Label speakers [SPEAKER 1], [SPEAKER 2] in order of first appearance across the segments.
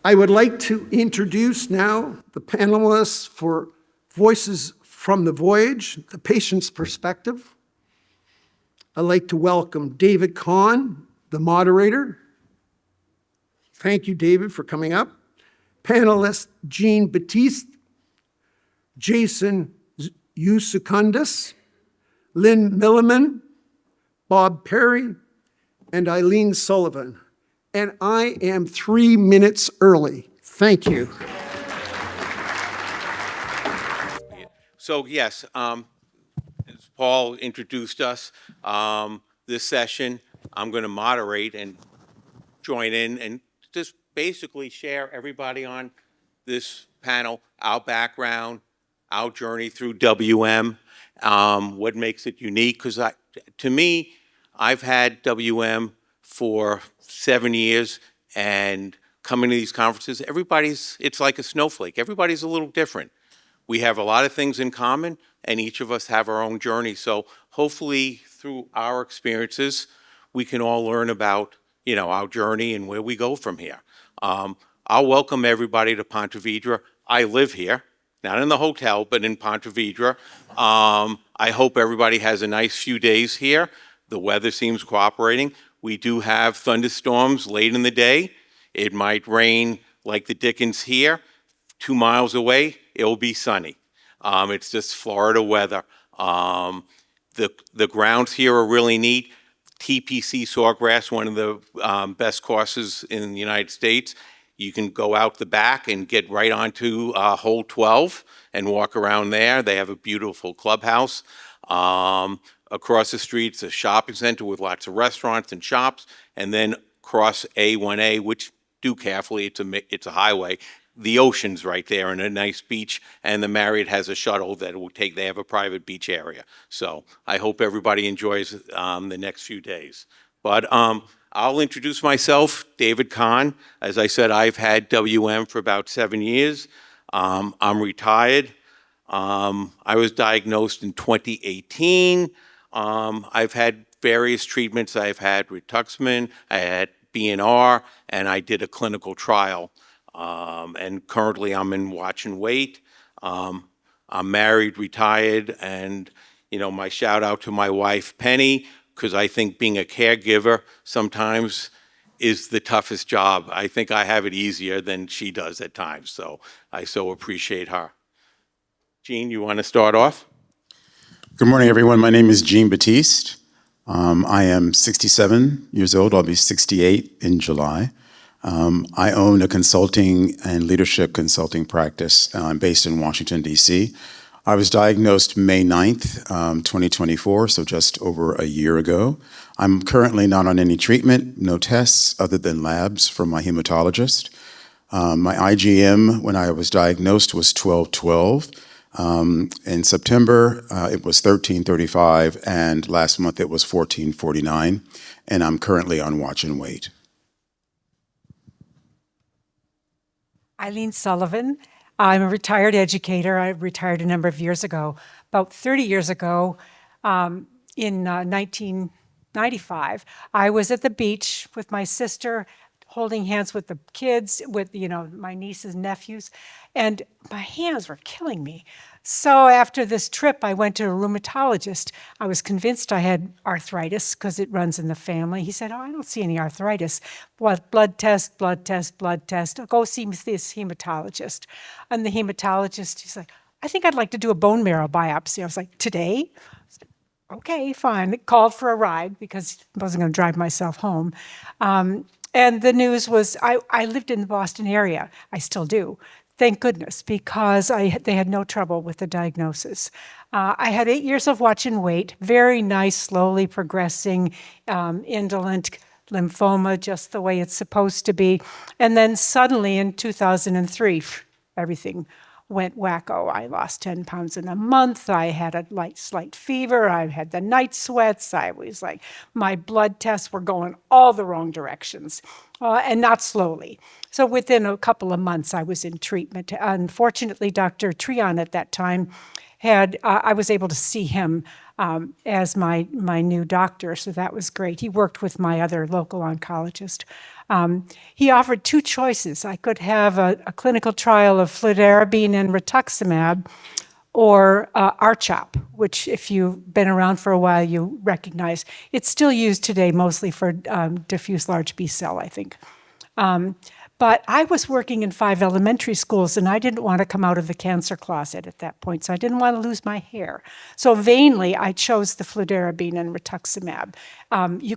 [SPEAKER 1] I would like to introduce now the panelists for Voices from the Voyage, the patient's perspective. I'd like to welcome David Kahn, the moderator. Thank you, David, for coming up. Panelist Jean Batiste, Jason Euzukonis, Lynn Milliman, Bob Perry, and Eileen Sullivan. And I am 3 minutes early. Thank you.
[SPEAKER 2] So yes, as Paul introduced us, this session, I'm going to moderate and join in and just basically share everybody on this panel, our background, our journey through WM, what makes it unique. Because to me, I've had WM for 7 years, and coming to these conferences, it's like a snowflake. Everybody's a little different. We have a lot of things in common, and each of us have our own journey. So hopefully through our experiences, we can all learn about, our journey and where we go from here. I'll welcome everybody to Ponte Vedra. I live here, not in the hotel, but in Ponte Vedra. I hope everybody has a nice few days here. The weather seems cooperating. We do have thunderstorms late in the day. It might rain like the dickens here. 2 miles away, it'll be sunny. It's just Florida weather. The grounds here are really neat. TPC Sawgrass, one of the best courses in the United States. You can go out the back and get right onto hole 12 and walk around there. They have a beautiful clubhouse. Across the street's a shopping center with lots of restaurants and shops, and then across A1A, which do carefully, it's a highway. The ocean's right there and a nice beach, and the Marriott has a shuttle that will take, they have a private beach area. So I hope everybody enjoys the next few days. But I'll introduce myself, David Kahn. As I said, I've had WM for about 7 years. I'm retired. I was diagnosed in 2018. I've had various treatments. I've had rituximab, I had BNR, and I did a clinical trial. And currently I'm in watch and wait. I'm married, retired, and my shout out to my wife, Penny, because I think being a caregiver sometimes is the toughest job. I think I have it easier than she does at times, so I so appreciate her. Jean, you want to start off?
[SPEAKER 3] Good morning, everyone. My name is Jean Batiste. I am 67 years old. I'll be 68 in July. I own a consulting and leadership consulting practice based in Washington, D.C. I was diagnosed May 9th, 2024, so just over a year ago. I'm currently not on any treatment, no tests other than labs from my hematologist. My IgM when I was diagnosed was 1212. In September, it was 1335, and last month it was 1449, and I'm currently on watch and wait.
[SPEAKER 4] Eileen Sullivan. I'm a retired educator. I retired a number of years ago. About 30 years ago, in 1995, I was at the beach with my sister, holding hands with the kids, with my nieces and nephews, and my hands were killing me. So after this trip, I went to a rheumatologist. I was convinced I had arthritis because it runs in the family. He said, "Oh, I don't see any arthritis. Blood test, blood test, blood test. Go see this hematologist." And the hematologist, he's like, "I think I'd like to do a bone marrow biopsy." I was like, "Today?" I said, "Okay, fine." Called for a ride because I wasn't going to drive myself home. And the news was, I lived in the Boston area. I still do. Thank goodness, because they had no trouble with the diagnosis. I had 8 years of watch and wait, very nice, slowly progressing, indolent lymphoma, just the way it's supposed to be. And then suddenly in 2003, everything went wacko. I lost 10 pounds in a month. I had a slight fever. I had the night sweats. I was like, my blood tests were going all the wrong directions, and not slowly. So within a couple of months, I was in treatment. Unfortunately, Dr. Trion at that time I was able to see him as my new doctor, so that was great. He worked with my other local oncologist. He offered two choices. I could have a clinical trial of fludarabine and rituximab, or RCHOP, which if you've been around for a while, you recognize. It's still used today mostly for diffuse large B-cell, I think. But I was working in 5 elementary schools, and I didn't want to come out of the cancer closet at that point, so I didn't want to lose my hair. So vainly, I chose the fludarabine and rituximab. You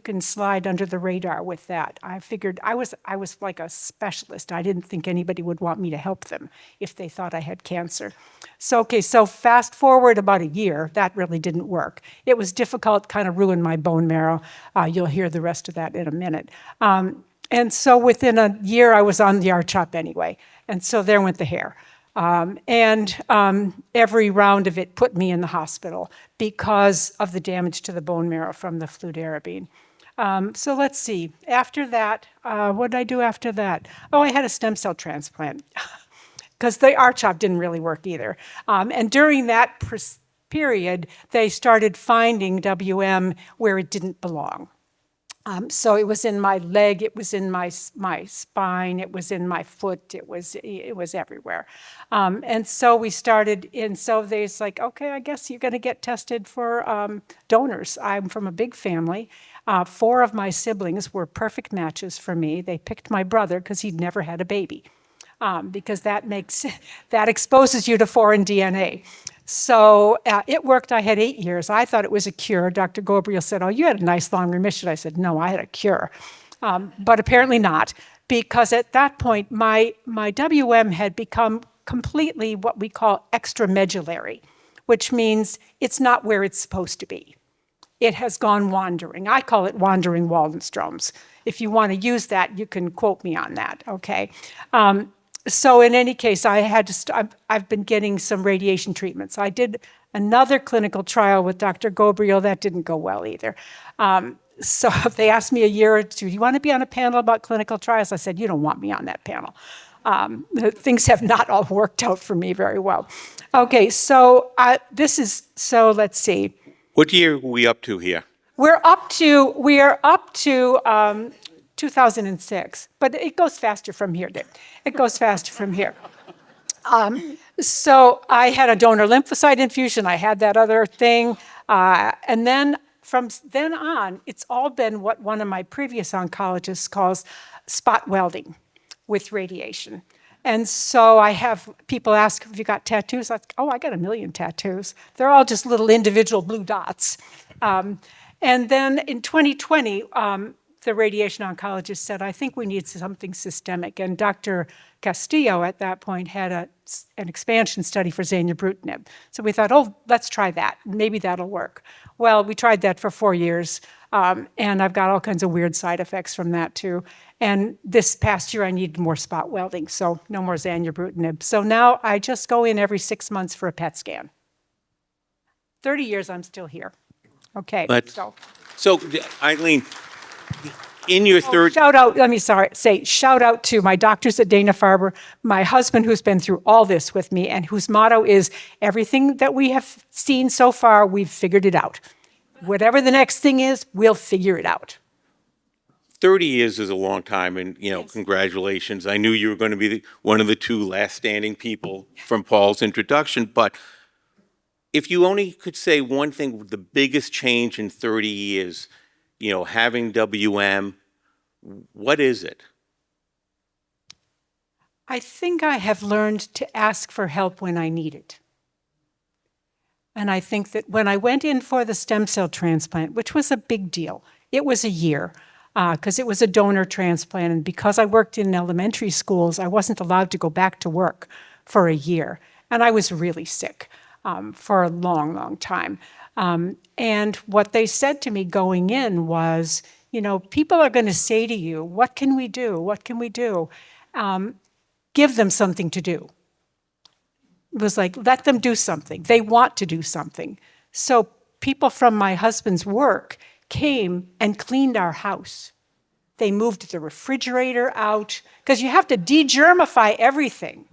[SPEAKER 4] can slide under the radar with that. I figured I was like a specialist. I didn't think anybody would want me to help them if they thought I had cancer. So fast forward about a year, that really didn't work. It was difficult, kind of ruined my bone marrow. You'll hear the rest of that in a minute. And so within a year, I was on the RCHOP anyway. And so there went the hair. Every round of it put me in the hospital because of the damage to the bone marrow from the fludarabine. So let's see. After that, what did I do after that? Oh, I had a stem cell transplant because the RCHOP didn't really work either. And during that period, they started finding WM where it didn't belong. So it was in my leg, it was in my spine, it was in my foot, it was everywhere. And so we started, and so they's like, okay, I guess you're gonna get tested for donors. I'm from a big family. 4 of my siblings were perfect matches for me. They picked my brother because he'd never had a baby. Because that exposes you to foreign DNA. So it worked. I had 8 years. I thought it was a cure. Dr. Gabriel said, oh, you had a nice long remission. I said, no, I had a cure. But apparently not, because at that point, my WM had become completely what we call extramedullary, which means it's not where it's supposed to be. It has gone wandering. I call it wandering Waldenstroms. If you want to use that, you can quote me on that, okay? So in any case, I've been getting some radiation treatments. I did another clinical trial with Dr. Gabriel. That didn't go well either. So if they asked me a year or two, do you want to be on a panel about clinical trials? I said, you don't want me on that panel. Things have not all worked out for me very well. Okay, so let's see.
[SPEAKER 2] What year are we up to here?
[SPEAKER 4] We are up to 2006, but it goes faster from here, Dick. It goes faster from here. So I had a donor lymphocyte infusion. I had that other thing. And then from then on, it's all been what one of my previous oncologists calls spot welding with radiation. And so I have people ask, have you got tattoos? I got 1 million tattoos. They're all just little individual blue dots. And then in 2020, the radiation oncologist said, I think we need something systemic. And Dr. Castillo at that point had an expansion study for zanubrutinib. So we thought, let's try that. Maybe that'll work. Well, we tried that for 4 years, and I've got all kinds of weird side effects from that too. And this past year, I needed more spot welding, so no more zanubrutinib. So now I just go in every 6 months for a PET scan. 30 years, I'm still here. Okay,
[SPEAKER 2] So Eileen, in your third...
[SPEAKER 4] Shout out to my doctors at Dana-Farber, my husband who's been through all this with me and whose motto is, everything that we have seen so far, we've figured it out. Whatever the next thing is, we'll figure it out.
[SPEAKER 2] 30 years is a long time, and, yes. Congratulations. I knew you were going to be one of the 2 last standing people from Paul's introduction, but if you only could say one thing, the biggest change in 30 years, having WM, what is it?
[SPEAKER 4] I think I have learned to ask for help when I need it. And I think that when I went in for the stem cell transplant, which was a big deal, it was a year, because it was a donor transplant. And because I worked in elementary schools, I wasn't allowed to go back to work for a year. And I was really sick for a long, long time. And what they said to me going in was, people are going to say to you, what can we do? What can we do? Give them something to do. It was like, let them do something. They want to do something. So people from my husband's work came and cleaned our house. They moved the refrigerator out, because you have to de-germify everything.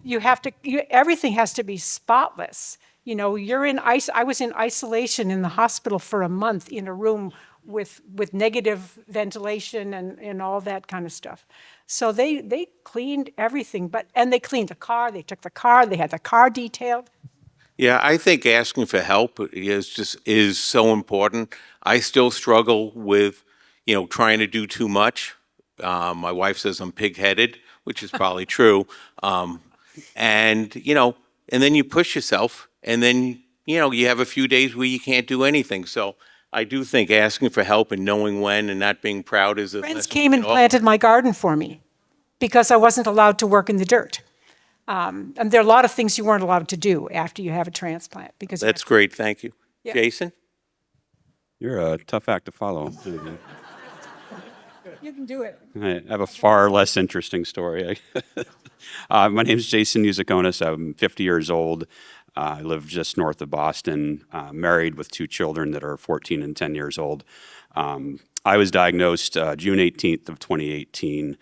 [SPEAKER 4] Everything has to be spotless. You know, I was in isolation in the hospital for a month in a room with negative ventilation and all that kind of stuff. So they cleaned everything, and they cleaned the car, they took the car, they had the car detailed.
[SPEAKER 2] Yeah, I think asking for help is so important. I still struggle with, trying to do too much. My wife says I'm pig-headed, which is probably true. And, and then you push yourself, and then, you have a few days where you can't do anything. So I do think asking for help and knowing when and not being proud is a
[SPEAKER 4] Friends
[SPEAKER 2] lesson
[SPEAKER 4] came
[SPEAKER 2] we
[SPEAKER 4] and
[SPEAKER 2] can all-
[SPEAKER 4] planted my garden for me because I wasn't allowed to work in the dirt. And there are a lot of things you weren't allowed to do after you have a transplant because
[SPEAKER 2] That's great, thank you.
[SPEAKER 4] Yeah.
[SPEAKER 2] Jason?
[SPEAKER 5] You're a tough act to follow.
[SPEAKER 4] you can do it.
[SPEAKER 5] I have a far less interesting story. My name is Jason Euzukonis. I'm 50 years old. I live just north of Boston, married with 2 children that are 14 and 10 years old. I was diagnosed June 18th of 2018.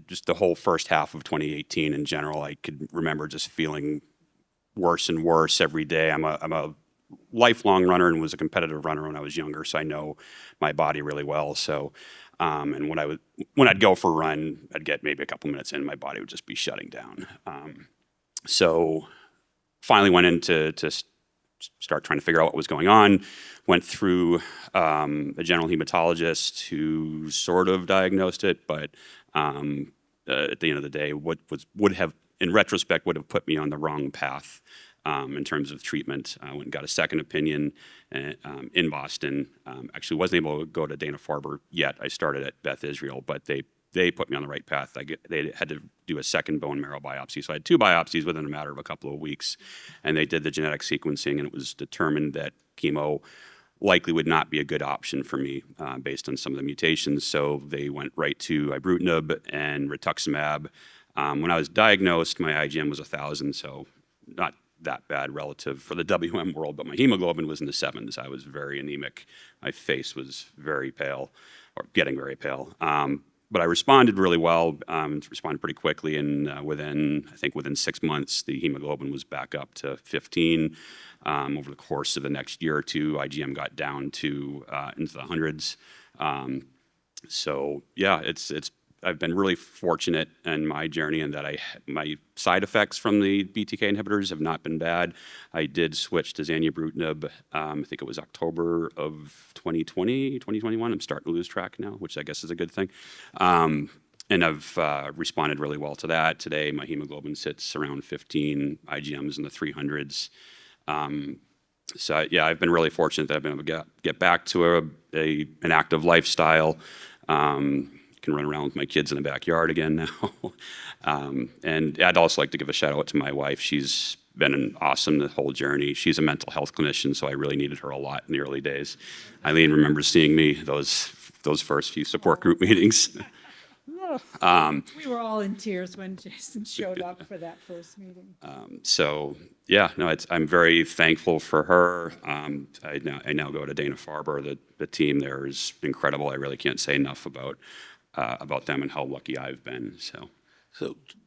[SPEAKER 5] Just the whole first half of 2018 in general, I could remember just feeling worse and worse every day. I'm a lifelong runner and was a competitive runner when I was younger, so I know my body really well. So, and when I'd go for a run, I'd get maybe a couple minutes in, my body would just be shutting down. So, finally went in to start trying to figure out what was going on. Went through a general hematologist who sort of diagnosed it, but at the end of the day, would have, in retrospect, would have put me on the wrong path in terms of treatment. I went and got a second opinion in Boston. Actually wasn't able to go to Dana-Farber yet. I started at Beth Israel, but they put me on the right path. They had to do a second bone marrow biopsy. So I had 2 biopsies within a matter of a couple of weeks. And they did the genetic sequencing, and it was determined that chemo likely would not be a good option for me based on some of the mutations. So they went right to ibrutinib and rituximab. When I was diagnosed, my IgM was 1,000, so not that bad relative for the WM world, but my hemoglobin was in the 7s. I was very anemic. My face was very pale, or getting very pale. But I responded really well, responded pretty quickly, and within 6 months, the hemoglobin was back up to 15. Over the course of the next year or two, IgM got down to into the hundreds. So yeah, I've been really fortunate in my journey in that my side effects from the BTK inhibitors have not been bad. I did switch to zanubrutinib, I think it was October of 2020, 2021. I'm starting to lose track now, which I guess is a good thing. And I've responded really well to that. Today, my hemoglobin sits around 15, IgM's in the 300s. So yeah, I've been really fortunate that I've been able to get back to an active lifestyle. Can run around with my kids in the backyard again now. And I'd also like to give a shout out to my wife. She's been awesome the whole journey. She's a mental health clinician, so I really needed her a lot in the early days. Eileen remembers seeing me those first few support group meetings.
[SPEAKER 6] We were all in tears when Jason showed up for that first meeting.
[SPEAKER 5] So yeah, no, I'm very thankful for her. I now go to Dana-Farber. The team there is incredible. I really can't say enough about them and how lucky I've been.
[SPEAKER 2] So,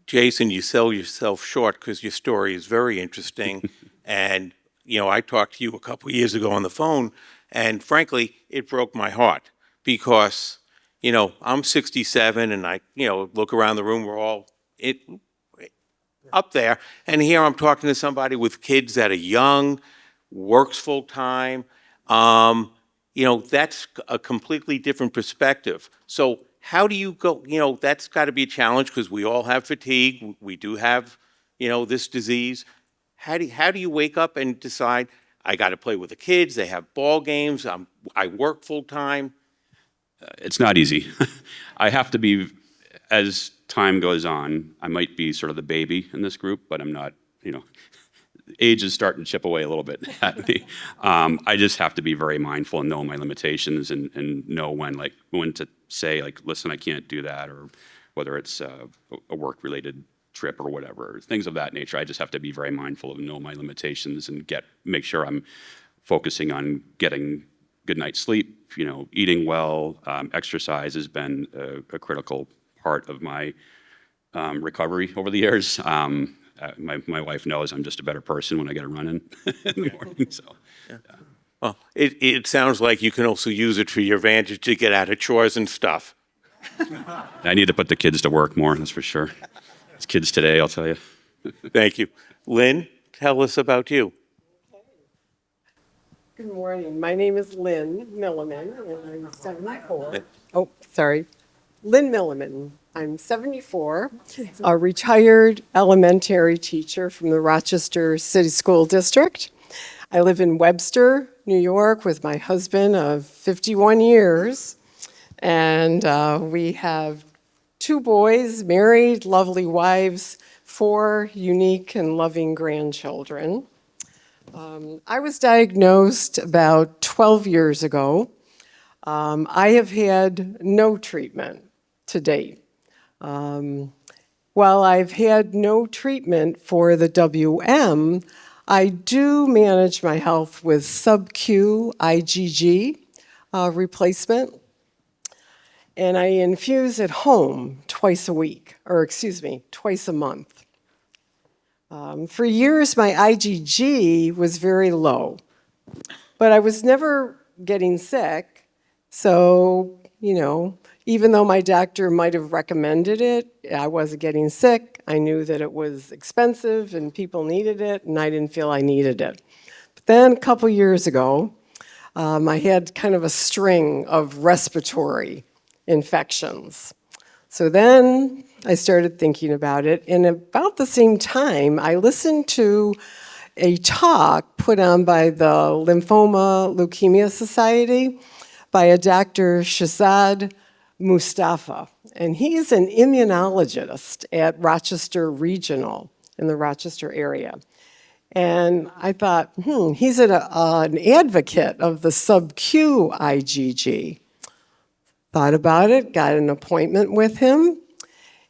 [SPEAKER 2] Jason, you sell yourself short because your story is very interesting. And, I talked to you a couple of years ago on the phone, and frankly, it broke my heart because, I'm 67 and I, look around the room, we're all up there. And here I'm talking to somebody with kids that are young, works full time. That's a completely different perspective. So how do you go, that's got to be a challenge because we all have fatigue. We do have, this disease. How do you wake up and decide, I got to play with the kids, they have ball games, I work full time?
[SPEAKER 5] It's not easy. I have to be, as time goes on, I might be sort of the baby in this group, but I'm not, age is starting to chip away a little bit at me. I just have to be very mindful and know my limitations and know when to say, listen, I can't do that, or whether it's a work-related trip or whatever, things of that nature. I just have to be very mindful of know my limitations and make sure I'm focusing on getting good night's sleep, eating well. Exercise has been a critical part of my recovery over the years. My wife knows I'm just a better person when I get a run in the morning. So.
[SPEAKER 2] Well, it sounds like you can also use it for your advantage to get out of chores and stuff.
[SPEAKER 5] I need to put the kids to work more, that's for sure. It's kids today, I'll tell you.
[SPEAKER 2] Thank you. Lynn, tell us about you.
[SPEAKER 7] Good morning. My name is Lynn Milliman, and I'm 74. Oh, sorry. Lynn Milliman. I'm 74, a retired elementary teacher from the Rochester City School District. I live in Webster, New York, with my husband of 51 years. And we have 2 boys, married, lovely wives, 4 unique and loving grandchildren. I was diagnosed about 12 years ago. I have had no treatment to date. While I've had no treatment for the WM, I do manage my health with sub-Q IgG replacement. And I infuse at home twice a month. For years, my IgG was very low, but I was never getting sick. So, even though my doctor might have recommended it, I wasn't getting sick. I knew that it was expensive and people needed it, and I didn't feel I needed it. But then a couple years ago, I had kind of a string of respiratory infections. So then I started thinking about it, and about the same time, I listened to a talk put on by the Lymphoma Leukemia Society by a Dr. Shahzad Mustafa, and he's an immunologist at Rochester Regional in the Rochester area. And I thought, he's an advocate of the sub-Q IgG. Thought about it, got an appointment with him,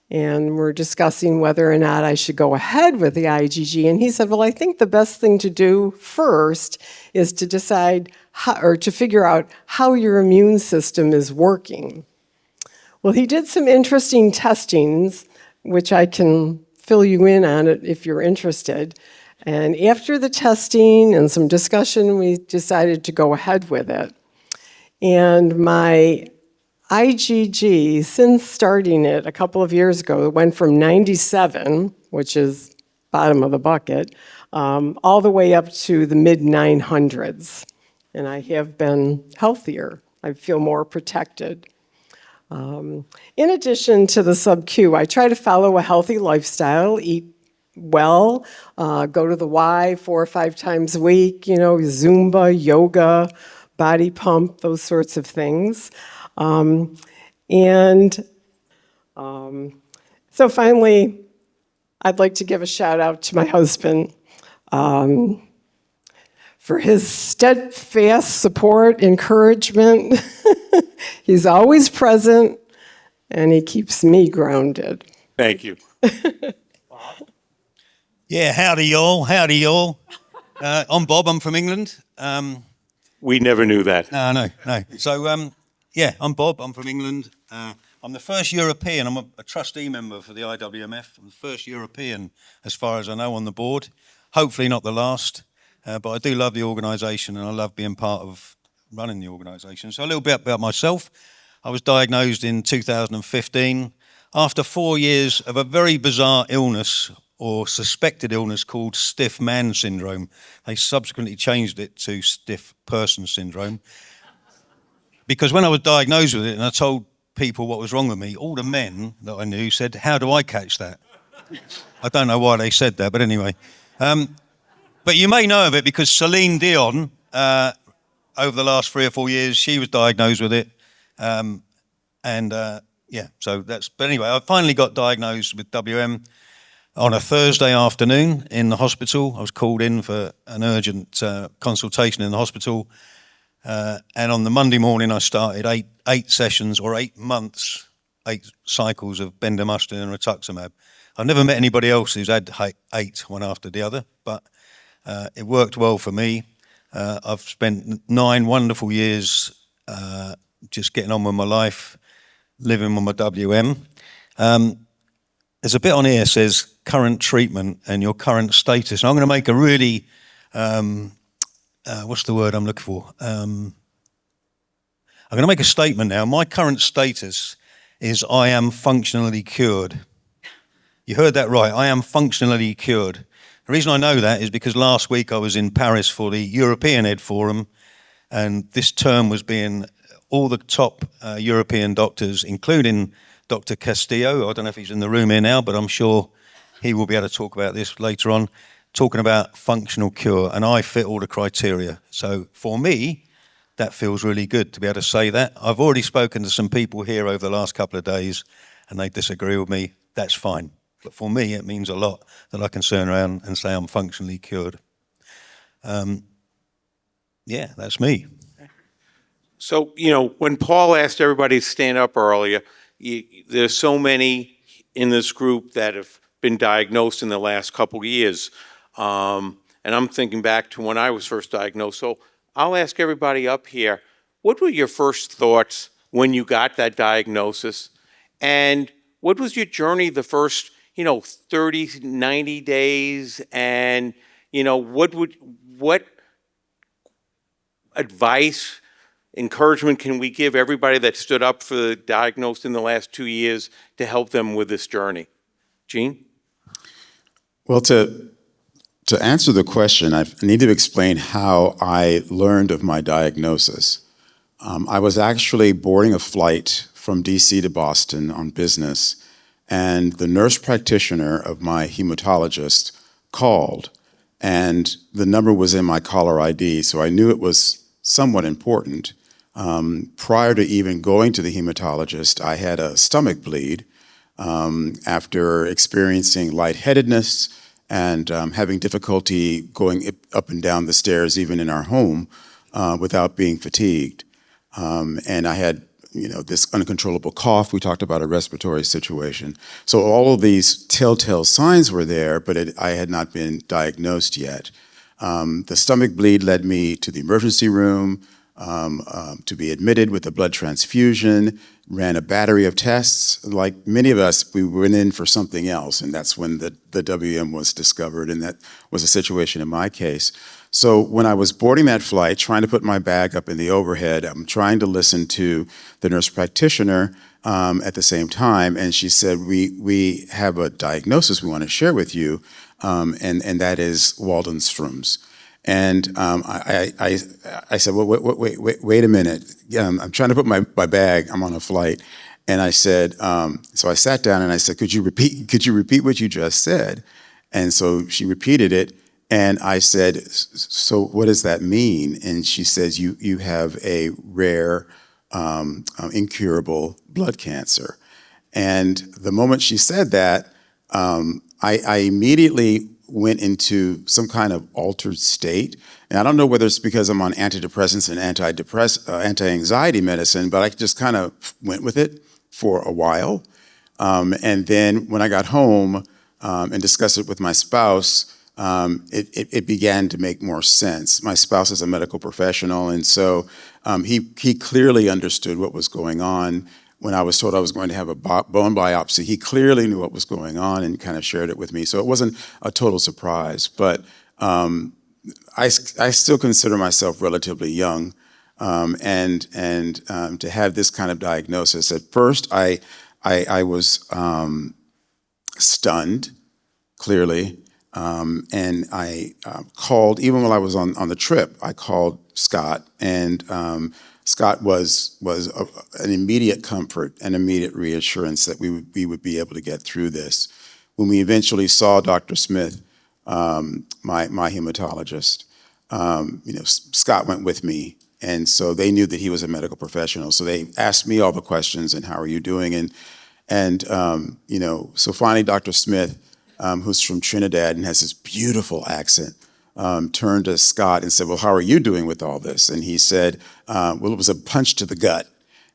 [SPEAKER 7] and we're discussing whether or not I should go ahead with the IgG. And he said, well, I think the best thing to do first is to decide to figure out how your immune system is working. Well, he did some interesting testings, which I can fill you in on it if you're interested. And after the testing and some discussion, we decided to go ahead with it. And my IgG, since starting it a couple of years ago, it went from 97, which is bottom of the bucket, all the way up to the mid-900s. And I have been healthier. I feel more protected. In addition to the sub-Q, I try to follow a healthy lifestyle, eat well, go to the Y 4 or 5 times a week, Zumba, yoga, body pump, those sorts of things. So finally, I'd like to give a shout out to my husband for his steadfast support, encouragement. He's always present, and he keeps me grounded.
[SPEAKER 2] Thank you.
[SPEAKER 8] Yeah, howdy y'all. I'm Bob, I'm from England.
[SPEAKER 2] We never knew that.
[SPEAKER 8] No. So, I'm Bob, I'm from England. I'm the first European, I'm a trustee member for the IWMF. I'm the first European, as far as I know, on the board. Hopefully not the last, but I do love the organisation and I love being part of running the organisation. So a little bit about myself. I was diagnosed in 2015 after 4 years of a very bizarre illness or suspected illness called stiff man syndrome. They subsequently changed it to stiff person syndrome. Because when I was diagnosed with it and I told people what was wrong with me, all the men that I knew said, how do I catch that? I don't know why they said that, but anyway. But you may know of it because Celine Dion, over the last 3 or 4 years, she was diagnosed with it. So but anyway, I finally got diagnosed with WM on a Thursday afternoon in the hospital. I was called in for an urgent consultation in the hospital. And on the Monday morning, I started eight sessions or 8 months, 8 cycles of bendamustine and rituximab. I've never met anybody else who's had 8 one after the other, but it worked well for me. I've spent 9 wonderful years just getting on with my life, living with my WM. there's a bit on here that says current treatment and your current status. And I'm going to make a really, what's the word I'm looking for? I'm going to make a statement now. My current status is I am functionally cured. You heard that right. I am functionally cured. The reason I know that is because last week I was in Paris for the European Ed Forum, and this term was being all the top European doctors, including Dr. Castillo. I don't know if he's in the room here now, but I'm sure he will be able to talk about this later on, talking about functional cure, and I fit all the criteria. So for me, that feels really good to be able to say that. I've already spoken to some people here over the last couple of days, and they disagree with me. That's fine. But for me, it means a lot that I can turn around and say I'm functionally cured. Yeah, that's me.
[SPEAKER 2] So, when Paul asked everybody to stand up earlier, there's so many in this group that have been diagnosed in the last couple of years. And I'm thinking back to when I was first diagnosed. So I'll ask everybody up here, what were your first thoughts when you got that diagnosis? And what was your journey the first 30, 90 days, and, what advice, encouragement can we give everybody that stood up for the diagnosed in the last 2 years to help them with this journey? Gene?
[SPEAKER 3] Well, to answer the question, I need to explain how I learned of my diagnosis. I was actually boarding a flight from DC to Boston on business, and the nurse practitioner of my hematologist called, and the number was in my caller ID, so I knew it was somewhat important. Prior to even going to the hematologist, I had a stomach bleed after experiencing lightheadedness and having difficulty going up and down the stairs, even in our home, without being fatigued. And I had this uncontrollable cough. We talked about a respiratory situation. So all of these telltale signs were there, but I had not been diagnosed yet. The stomach bleed led me to the emergency room to be admitted with a blood transfusion, ran a battery of tests. Like many of us, we went in for something else, and that's when the WM was discovered, and that was a situation in my case. So when I was boarding that flight, trying to put my bag up in the overhead, I'm trying to listen to the nurse practitioner at the same time, and she said, we have a diagnosis we want to share with you, and that is Waldenstrom's. And I said, well, wait a minute. I'm trying to put my bag, I'm on a flight. And I said, so I sat down and I said, could you repeat what you just said? And so she repeated it. And I said, so what does that mean? And she says, you have a rare, incurable blood cancer. And the moment she said that, I immediately went into some kind of altered state. And I don't know whether it's because I'm on antidepressants and anti-anxiety medicine, but I just kind of went with it for a while. And then when I got home and discussed it with my spouse, it began to make more sense. My spouse is a medical professional, and so he clearly understood what was going on. When I was told I was going to have a bone biopsy, he clearly knew what was going on and kind of shared it with me. So it wasn't a total surprise, but I still consider myself relatively young, and to have this kind of diagnosis. At first, I was stunned, clearly, and I called, even while I was on the trip, I called Scott, and Scott was an immediate comfort and immediate reassurance that we would be able to get through this. When we eventually saw Dr. Smith, my hematologist, Scott went with me, and so they knew that he was a medical professional. So they asked me all the questions and how are you doing, and so finally Dr. Smith, who's from Trinidad and has this beautiful accent, turned to Scott and said, well, how are you doing with all this? And he said, well, it was a punch to the gut.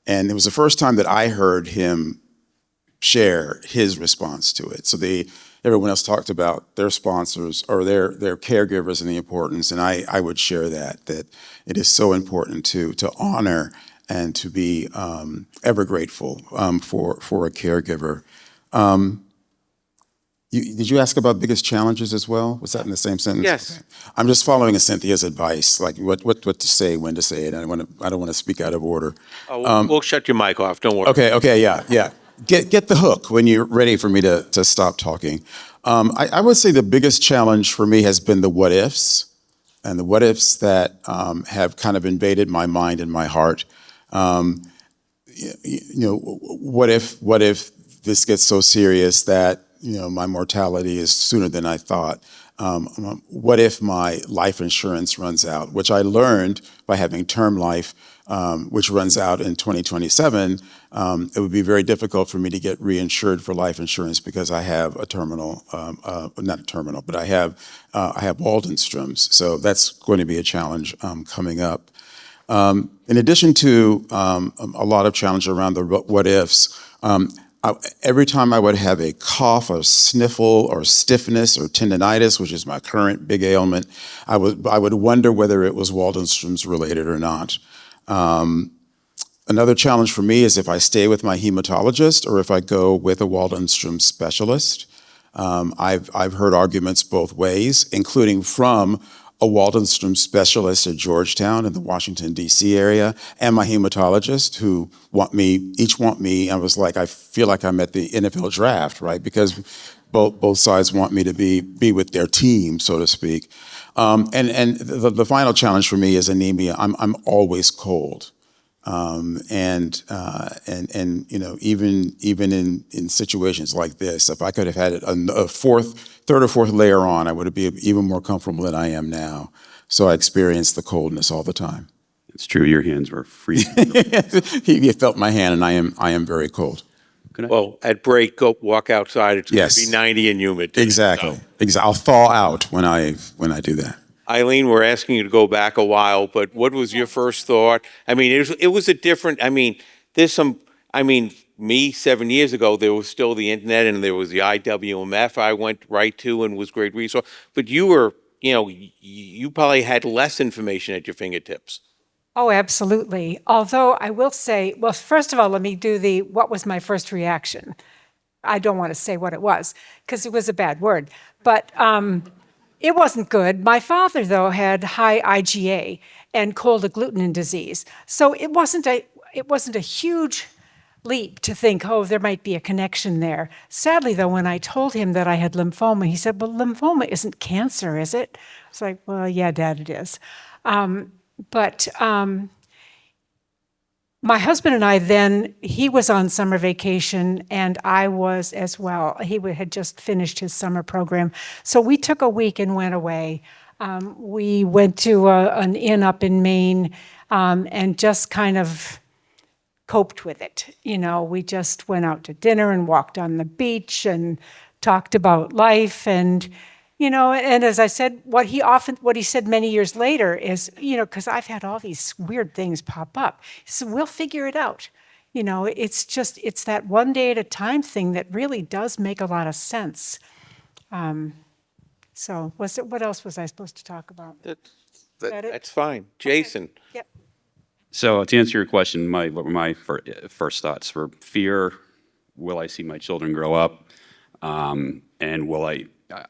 [SPEAKER 3] And it was the first time that I heard him share his response to it. So everyone else talked about their sponsors or their caregivers and the importance, and I would share that it is so important to honor and to be ever grateful for a caregiver. Did you ask about biggest challenges as well? Was that in the same sentence?
[SPEAKER 2] Yes.
[SPEAKER 3] Okay. I'm just following Cynthia's advice, like what to say, when to say it. I don't want to speak out of order.
[SPEAKER 2] Oh, we'll shut your mic off, don't worry.
[SPEAKER 3] Okay, yeah. Get the hook when you're ready for me to stop talking. I would say the biggest challenge for me has been the what ifs, and the what ifs that have kind of invaded my mind and my heart. What if this gets so serious that my mortality is sooner than I thought? What if my life insurance runs out, which I learned by having term life, which runs out in 2027. It would be very difficult for me to get reinsured for life insurance because I have a terminal, not terminal, but I have Waldenstrom's. So that's going to be a challenge coming up. In addition to a lot of challenge around the what ifs, every time I would have a cough or sniffle or stiffness or tendinitis, which is my current big ailment, I would wonder whether it was Waldenstrom's related or not. Another challenge for me is if I stay with my hematologist or if I go with a Waldenstrom specialist. I've heard arguments both ways, including from a Waldenstrom specialist at Georgetown in the Washington, D.C. area, and my hematologist who each want me. I was like, I feel like I'm at the NFL draft, right? Because both sides want me to be with their team, so to speak. And the final challenge for me is anemia. I'm always cold. Even in situations like this, if I could have had a third or fourth layer on, I would be even more comfortable than I am now. So I experienced the coldness all the time.
[SPEAKER 5] It's true, your hands were freezing.
[SPEAKER 3] You felt my hand, and I am very cold.
[SPEAKER 2] Well, at break, go walk outside. It's going
[SPEAKER 3] Yes.
[SPEAKER 2] to be 90 and humid.
[SPEAKER 3] Exactly.
[SPEAKER 2] So.
[SPEAKER 3] I'll thaw out when I do that.
[SPEAKER 2] Eileen, we're asking you to go back a while, but what was your first thought? I mean, it was a different, me 7 years ago, there was still the internet and there was the IWMF I went right to and was great resource. But you were, you probably had less information at your fingertips.
[SPEAKER 4] Oh, absolutely. Although I will say, well, first of all, let me do what was my first reaction? I don't want to say what it was because it was a bad word, but it wasn't good. My father, though, had high IgA and cold agglutinin disease. So it wasn't a huge leap to think, oh, there might be a connection there. Sadly, though, when I told him that I had lymphoma, he said, well, lymphoma isn't cancer, is it? I was like, well, yeah, Dad, it is. My husband and I then, he was on summer vacation and I was as well. He had just finished his summer program. So we took a week and went away. We went to an inn up in Maine and just kind of coped with it. We just went out to dinner and walked on the beach and talked about life and and as I said, what he said many years later is, because I've had all these weird things pop up. He said, we'll figure it out. It's that one day at a time thing that really does make a lot of sense. So what else was I supposed to talk about?
[SPEAKER 2] That's fine. Jason.
[SPEAKER 4] Okay. Yep.
[SPEAKER 5] So to answer your question, what were my first thoughts were fear, will I see my children grow up? And will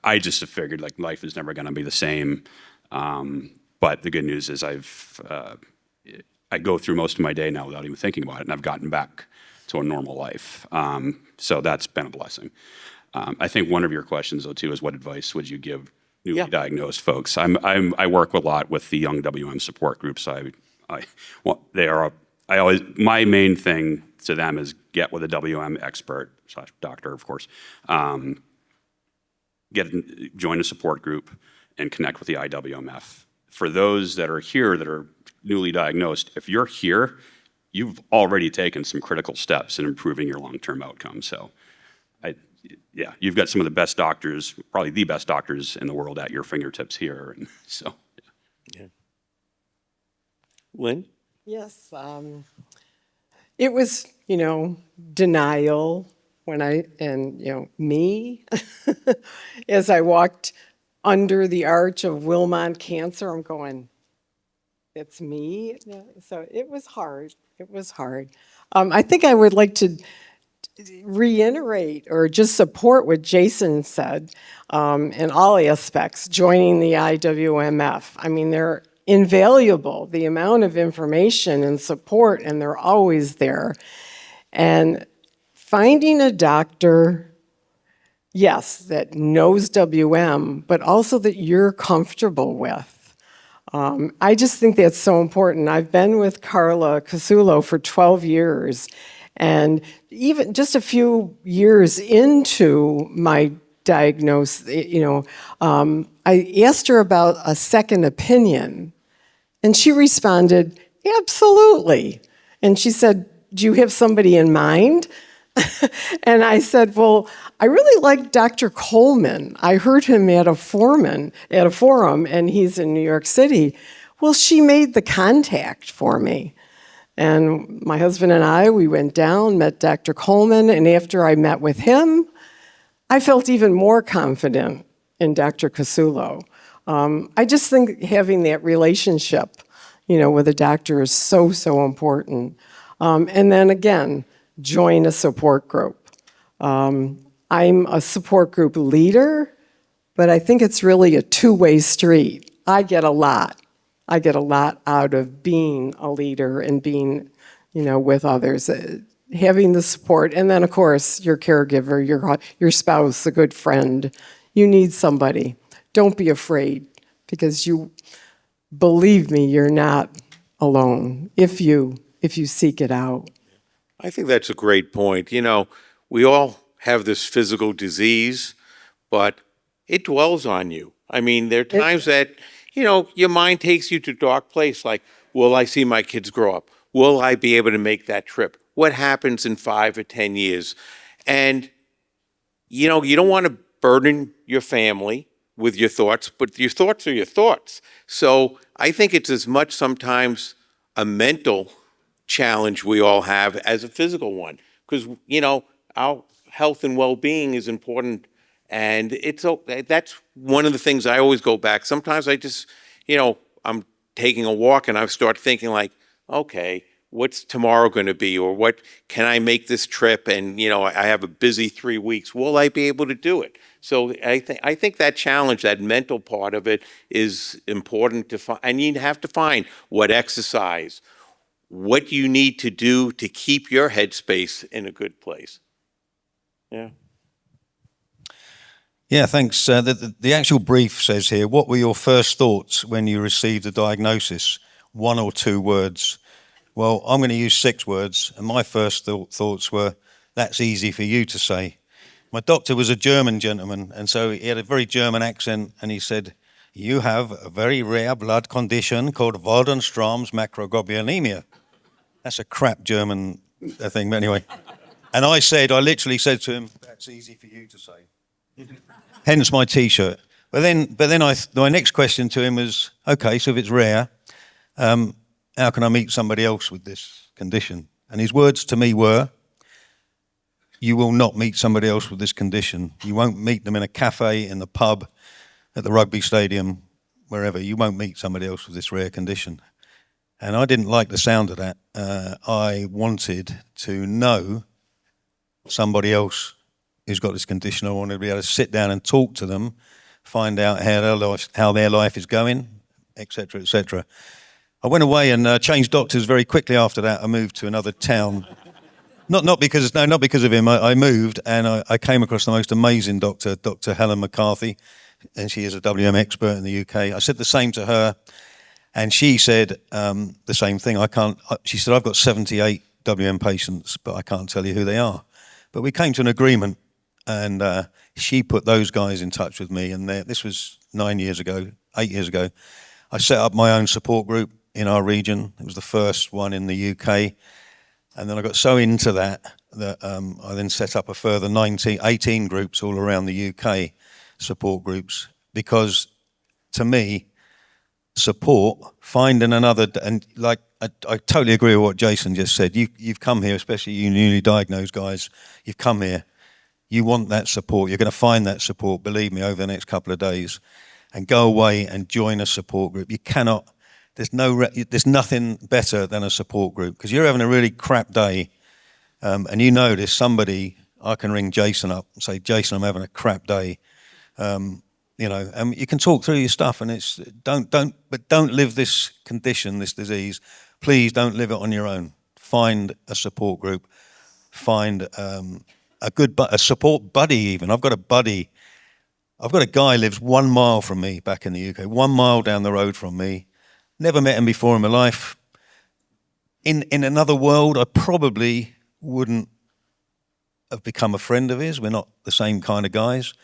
[SPEAKER 5] I just have figured like life is never going to be the same. But the good news is I go through most of my day now without even thinking about it, and I've gotten back to a normal life. So that's been a blessing. I think one of your questions though too is what advice would you give newly diagnosed folks? I work a lot with the young WM support groups. My main thing to them is get with a WM expert / doctor, of course. Join a support group and connect with the IWMF. For those that are here that are newly diagnosed, if you're here, you've already taken some critical steps in improving your long-term outcome. So, you've got some of the best doctors, probably the best doctors in the world at your fingertips here. And so,
[SPEAKER 2] yeah. Lynn?
[SPEAKER 7] Yes. It was, denial. Me, as I walked under the arch of Wilmot Cancer, I'm going, it's me. So it was hard. I think I would like to reiterate or just support what Jason said in all aspects, joining the IWMF. I mean, they're invaluable, the amount of information and support, and they're always there. And finding a doctor, yes, that knows WM, but also that you're comfortable with. I just think that's so important. I've been with Carla Casulo for 12 years, and even just a few years into my diagnosis, I asked her about a second opinion, and she responded, absolutely. And she said, do you have somebody in mind? And I said, well, I really like Dr. Coleman. I heard him at a forum, and he's in New York City. Well, she made the contact for me. And my husband and I, we went down, met Dr. Coleman, and after I met with him, I felt even more confident in Dr. Casulo. I just think having that relationship, with a doctor is so, so important. And then again, join a support group. I'm a support group leader, but I think it's really a two-way street. I get a lot out of being a leader and being, with others, having the support. And then, of course, your caregiver, your spouse, a good friend. You need somebody. Don't be afraid, because believe me, you're not alone if you seek it out.
[SPEAKER 2] I think that's a great point. We all have this physical disease, but it dwells on you. I mean, there are times that, your mind takes you to a dark place, like, will I see my kids grow up? Will I be able to make that trip? What happens in 5 or 10 years? And, you don't want to burden your family with your thoughts, but your thoughts are your thoughts. So I think it's as much sometimes a mental challenge we all have as a physical one, because our health and well-being is important, and that's one of the things I always go back. Sometimes I just I'm taking a walk and I start thinking like, okay, what's tomorrow going to be, or what can I make this trip, and I have a busy 3 weeks, will I be able to do it? So I think that challenge, that mental part of it, is important to find, and you have to find what exercise, what you need to do to keep your headspace in a good place. Yeah.
[SPEAKER 8] Yeah, thanks. The actual brief says here, what were your first thoughts when you received the diagnosis? 1 or 2 words. Well, I'm going to use 6 words, and my first thoughts were, that's easy for you to say. My doctor was a German gentleman, and so he had a very German accent, and he said, you have a very rare blood condition called Waldenstrom's Macroglobulinemia. That's a crap German thing, but anyway. And I literally said to him, that's easy for you to say. Hence my T-shirt. But then my next question to him was, okay, so if it's rare, how can I meet somebody else with this condition? And his words to me were, you will not meet somebody else with this condition. You won't meet them in a cafe, in the pub, at the rugby stadium, wherever. You won't meet somebody else with this rare condition. And I didn't like the sound of that. I wanted to know somebody else who's got this condition. I wanted to be able to sit down and talk to them, find out how their life is going, etc., etc. I went away and changed doctors very quickly after that. I moved to another town. Not because of him. I moved and I came across the most amazing doctor, Dr. Helen McCarthy, and she is a WM expert in the UK. I said the same to her, and she said the same thing. She said, I've got 78 WM patients, but I can't tell you who they are. But we came to an agreement, and she put those guys in touch with me, and this was 8 years ago. I set up my own support group in our region. It was the first one in the UK. And then I got so into that I then set up a further 18 groups all around the UK, support groups, because to me, support, finding another, and like I totally agree with what Jason just said. You've come here, especially you newly diagnosed guys, you've come here, you want that support, you're going to find that support, believe me, over the next couple of days, and go away and join a support group. You cannot, there's nothing better than a support group, because you're having a really crap day, and you know there's somebody, I can ring Jason up and say, Jason, I'm having a crap day. You know, and you can talk through your stuff, and it's don't live this condition, this disease. Please don't live it on your own. Find a support group. Find a support buddy. Even I've got a buddy. I've got a guy who lives 1 mile from me back in the UK. 1 mile down the road from me. Never met him before in my life. In another world, I probably wouldn't have become a friend of his. We're not the same kind of guys.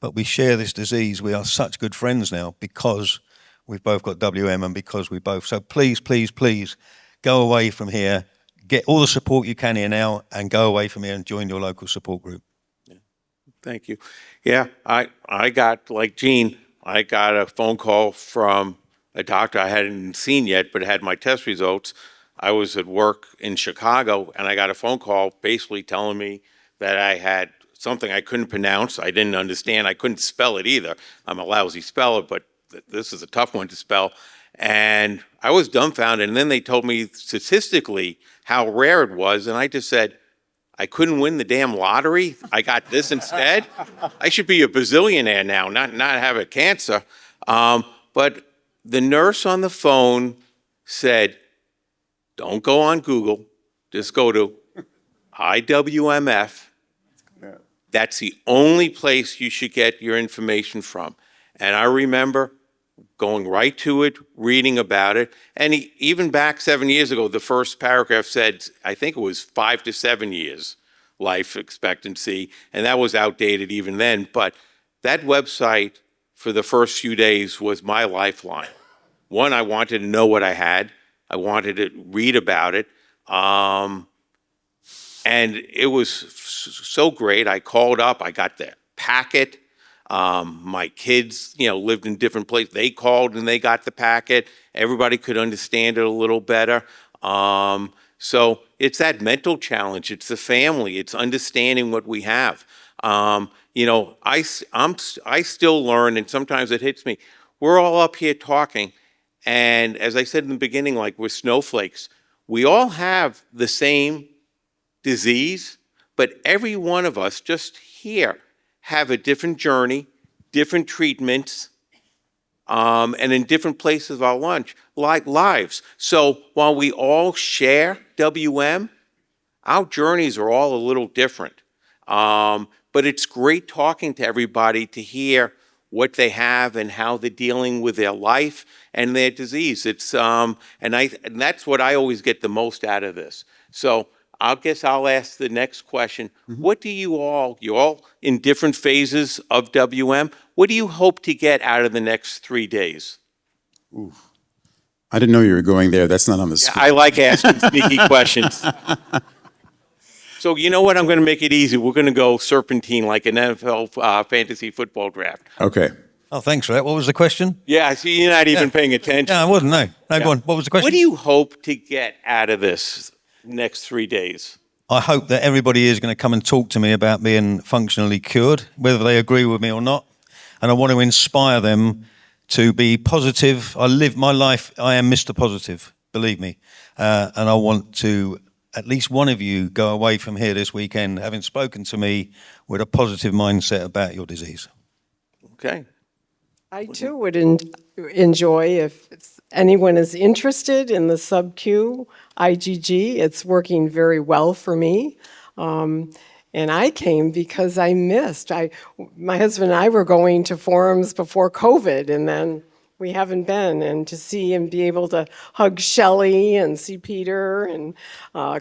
[SPEAKER 8] But we share this disease. We are such good friends now because we've both got WM and because we both. So please, please, please go away from here. Get all the support you can here now and go away from here and join your local support group.
[SPEAKER 2] Yeah. Thank you. Yeah, I got, like Gene, I got a phone call from a doctor I hadn't seen yet, but had my test results. I was at work in Chicago, and I got a phone call basically telling me that I had something I couldn't pronounce. I didn't understand. I couldn't spell it either. I'm a lousy speller, but this is a tough one to spell. And I was dumbfounded. And then they told me statistically how rare it was. And I just said, I couldn't win the damn lottery. I got this instead. I should be a bazillionaire now, not have a cancer. But the nurse on the phone said, don't go on Google. Just go to IWMF. That's the only place you should get your information from. And I remember going right to it, reading about it. And even back 7 years ago, the first paragraph said, I think it was 5 to 7 years life expectancy. And that was outdated even then. But that website for the first few days was my lifeline. One, I wanted to know what I had. I wanted to read about it. And it was so great. I called up, I got the packet. My kids, lived in different places. They called and they got the packet. Everybody could understand it a little better. So it's that mental challenge. It's the family. It's understanding what we have. I still learn, and sometimes it hits me. We're all up here talking, and as I said in the beginning, like we're snowflakes. We all have the same disease, but every one of us just here have a different journey, different treatments, and in different places of our lives. So while we all share WM, our journeys are all a little different. But it's great talking to everybody to hear what they have and how they're dealing with their life and their disease. It's and that's what I always get the most out of this. So I guess I'll ask the next question. Mm-hmm. What do you're all in different phases of WM. What do you hope to get out of the next 3 days?
[SPEAKER 3] Ooh. I didn't know you were going there. That's not on the script.
[SPEAKER 2] I like asking sneaky questions. So you know what? I'm going to make it easy. We're going to go serpentine like an NFL fantasy football draft.
[SPEAKER 3] Okay.
[SPEAKER 8] Oh, thanks for that. What was the question?
[SPEAKER 2] Yeah, I see you're not even paying attention.
[SPEAKER 8] No, I wasn't, no. No, go on. What was the question?
[SPEAKER 2] What do you hope to get out of this next 3 days?
[SPEAKER 8] I hope that everybody is going to come and talk to me about being functionally cured, whether they agree with me or not. And I want to inspire them to be positive. I live my life, I am Mr. Positive, believe me. And I want to, at least one of you, go away from here this weekend having spoken to me with a positive mindset about your disease.
[SPEAKER 2] Okay.
[SPEAKER 7] I too would enjoy if anyone is interested in the sub-Q IgG. It's working very well for me. And I came because I missed. My husband and I were going to forums before COVID, and then we haven't been. And to see and be able to hug Shelley and see Peter and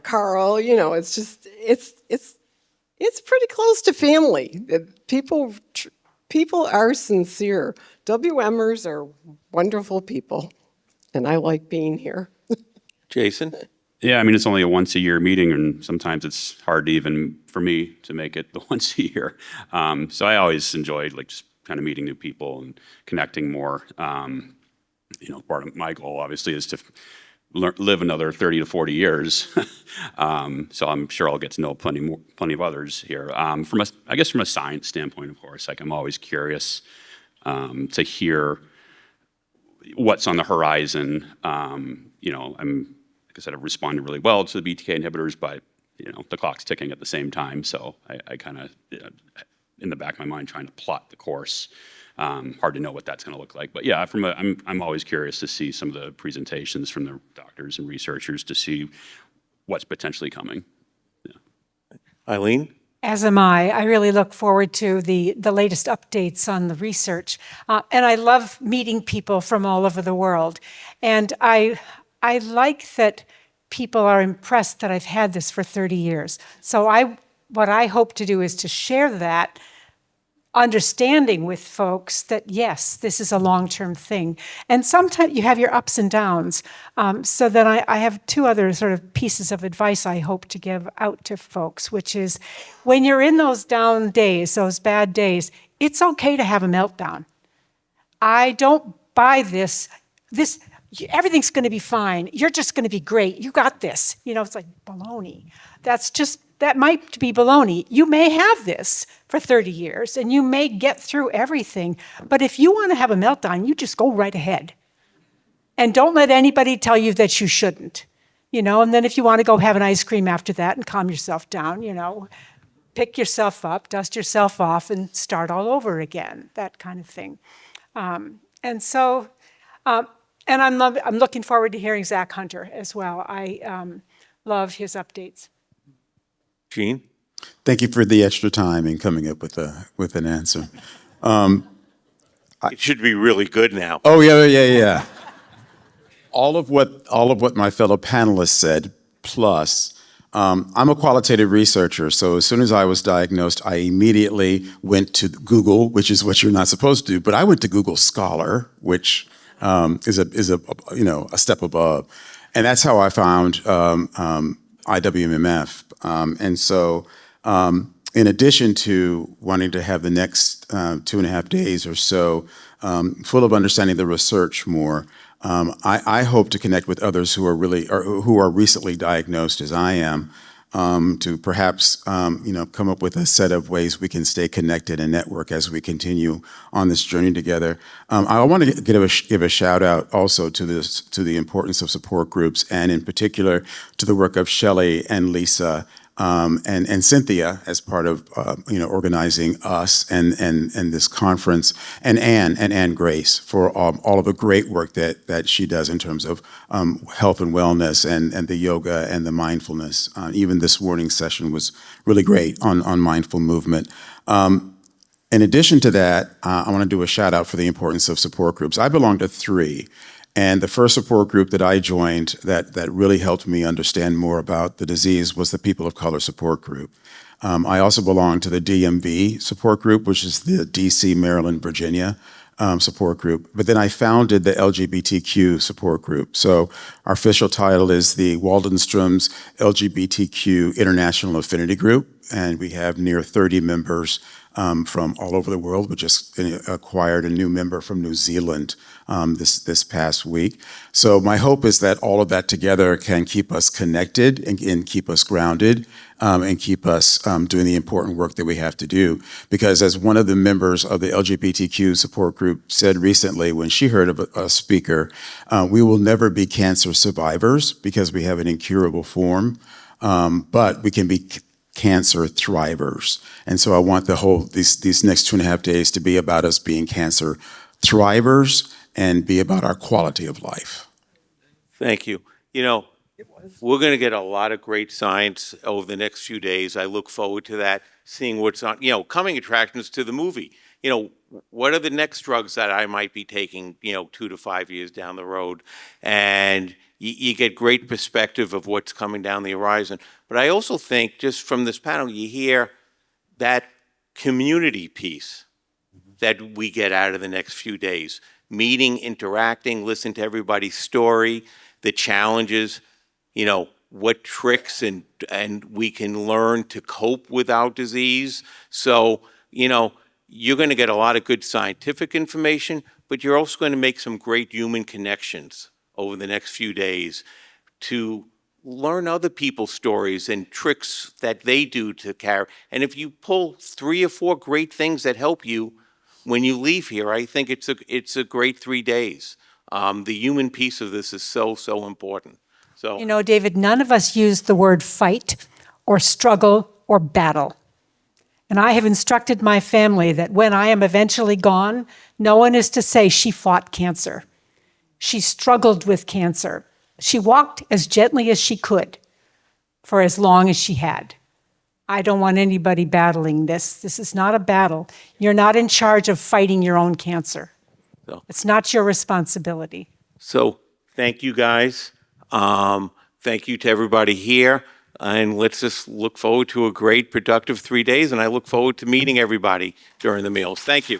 [SPEAKER 7] Carl, it's just it's pretty close to family. People are sincere. WMers are wonderful people, and I like being here.
[SPEAKER 2] Jason?
[SPEAKER 5] Yeah, I mean, it's only a once-a-year meeting, and sometimes it's hard to even, for me, to make it the once a year. So I always enjoyed, just kind of meeting new people and connecting more. Part of my goal, obviously, is to live another 30 to 40 years. So I'm sure I'll get to know plenty of others here. From a science standpoint, of course, I'm always curious to hear what's on the horizon. Like I said, I've responded really well to the BTK inhibitors, but the clock's ticking at the same time. So I kind of, in the back of my mind, trying to plot the course. Hard to know what that's going to look like. But yeah, I'm always curious to see some of the presentations from the doctors and researchers to see what's potentially coming.
[SPEAKER 2] Eileen?
[SPEAKER 4] As am I. I really look forward to the latest updates on the research. And I love meeting people from all over the world. And I like that people are impressed that I've had this for 30 years. So what I hope to do is to share that understanding with folks that, yes, this is a long-term thing. And sometimes you have your ups and downs. So then I have two other sort of pieces of advice I hope to give out to folks, which is when you're in those down days, those bad days, it's okay to have a meltdown. I don't buy this, everything's going to be fine. You're just going to be great. You got this. It's like baloney. That might be baloney. You may have this for 30 years and you may get through everything. But if you want to have a meltdown, you just go right ahead. And don't let anybody tell you that you shouldn't. And then if you want to go have an ice cream after that and calm yourself down, pick yourself up, dust yourself off and start all over again, that kind of thing. And I'm looking forward to hearing Zach Hunter as well. I love his updates.
[SPEAKER 2] Gene?
[SPEAKER 3] Thank you for the extra time and coming up with an answer.
[SPEAKER 2] It should be really good now.
[SPEAKER 3] Oh, yeah. All of what my fellow panelists said, plus, I'm a qualitative researcher, so as soon as I was diagnosed, I immediately went to Google, which is what you're not supposed to do, but I went to Google Scholar, which is a step above. And that's how I found IWMF. And so in addition to wanting to have the next 2.5 days or so full of understanding the research more, I hope to connect with others who are recently diagnosed as I am, to perhaps come up with a set of ways we can stay connected and network as we continue on this journey together. I want to give a shout out also to the importance of support groups, and in particular to the work of Shelley and Lisa and Cynthia as part of organizing us and this conference, and Anne Grace for all of the great work that she does in terms of health and wellness and the yoga and the mindfulness. Even this morning's session was really great on mindful movement. In addition to that, I want to do a shout out for the importance of support groups. I belong to 3. And the first support group that I joined that really helped me understand more about the disease was the People of Color support group. I also belong to the DMV support group, which is the DC, Maryland, Virginia support group. But then I founded the LGBTQ support group. So our official title is the Waldenstrom's LGBTQ International Affinity Group. And we have near 30 members from all over the world. We just acquired a new member from New Zealand this past week. So my hope is that all of that together can keep us connected and keep us grounded and keep us doing the important work that we have to do. Because as one of the members of the LGBTQ support group said recently when she heard of a speaker, we will never be cancer survivors because we have an incurable form, but we can be cancer thrivers. And so I want these next 2.5 days to be about us being cancer thrivers and be about our quality of life.
[SPEAKER 2] Thank you. We're going to get a lot of great science over the next few days. I look forward to that, seeing what's on, coming attractions to the movie. What are the next drugs that I might be taking, 2 to 5 years down the road? And you get great perspective of what's coming down the horizon. But I also think just from this panel, you hear that community piece that we get out of the next few days. Meeting, interacting, listen to everybody's story, the challenges, what tricks and we can learn to cope with our disease. So, you're going to get a lot of good scientific information, but you're also going to make some great human connections over the next few days to learn other people's stories and tricks that they do to carry. And if you pull 3 or 4 great things that help you when you leave here, I think it's a great 3 days. The human piece of this is so important. So,
[SPEAKER 4] David, none of us used the word fight or struggle or battle. And I have instructed my family that when I am eventually gone, no one is to say she fought cancer. She struggled with cancer. She walked as gently as she could for as long as she had. I don't want anybody battling this. This is not a battle. You're not in charge of fighting your own cancer.
[SPEAKER 2] So-
[SPEAKER 4] It's not your responsibility.
[SPEAKER 2] So thank you, guys. Thank you to everybody here. And let's just look forward to a great, productive 3 days. And I look forward to meeting everybody during the meals. Thank you.